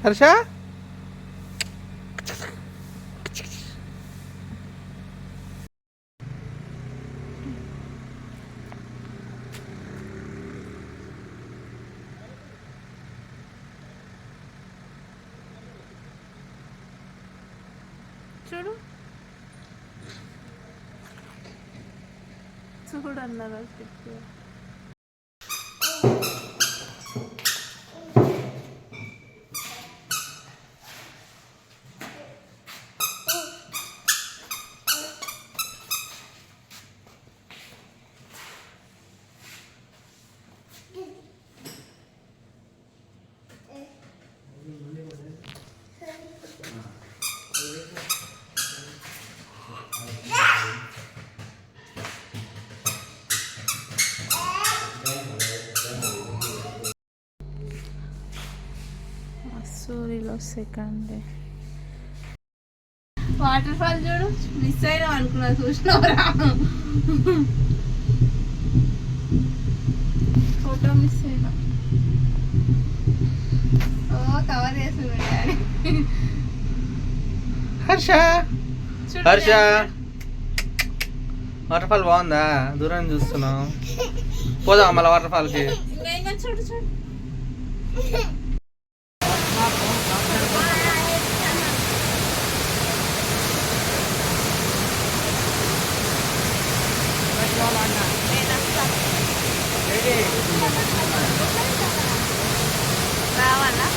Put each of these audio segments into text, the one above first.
హర్ష చూడు చూడు అన్నారు. మసూరిలో సెకండ్ డే వాటర్ ఫాల్ చూడు. మిస్ అయినా అనుకున్నా, చూసినవరా? ఫోటో మిస్ అయినా. ఓ కవర్ చేస్తుంది daddy. Harsha Harsha water fall బాగుందా? దూరం చూస్తున్నాం. పోదాం మళ్ళీ వాటర్ ఫాల్కి. చూడు చూడు. రావాలా?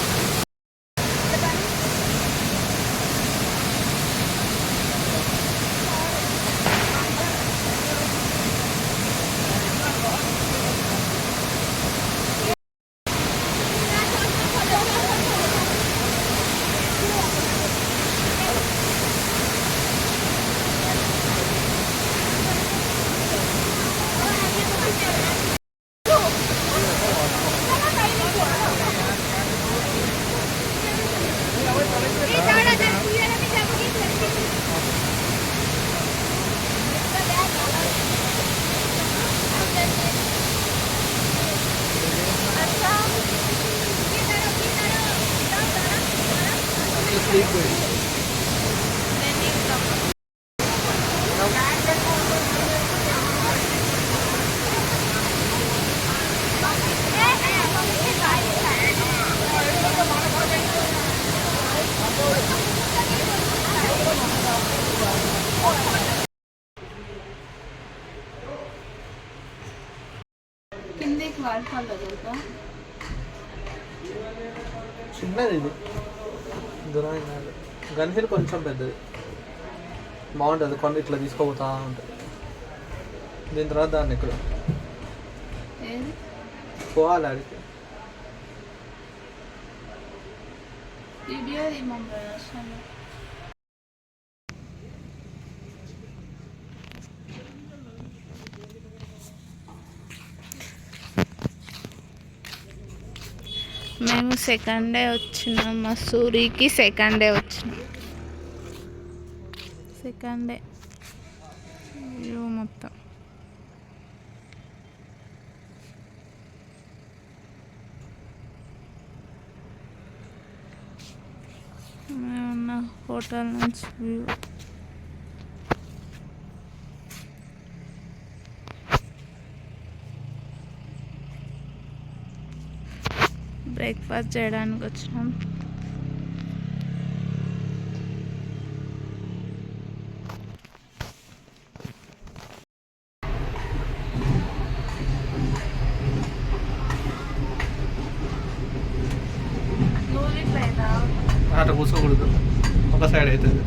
కిందకి వాటర్ ఫాల్ చిన్నది ఇది, దూరం కాదు. గన్హిల్ కొంచెం పెద్దది, బాగుంటుంది. కొన్ని ఇట్లా తీసుకోపోతా ఉంటుంది. దీని తర్వాత దాన్ని ఇక్కడ పోవాలి అడిగి. వీడియో మేము సెకండ్ డే వచ్చినాం. మసూరికి సెకండ్ డే వచ్చినాం. సెకండ్ డే వ్యూ మొత్తం. మేమున్న హోటల్ నుంచి వ్యూ. బ్రేక్ఫాస్ట్ చేయడానికి వచ్చినాం. అట్లా కూర్చోకూడదు, ఒక సైడ్ అవుతుంది.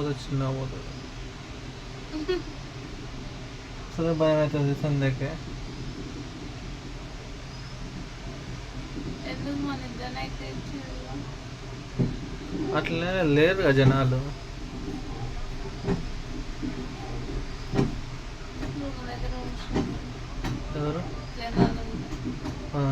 పోతే చిన్నగా పోతుంది. అసలు భయం అవుతుంది సందేకే. ఎందుకు మన ఇద్దరిని అయితే అట్లనే లేరుగా జనాలు. ఎవరు? జనాలు ఆ.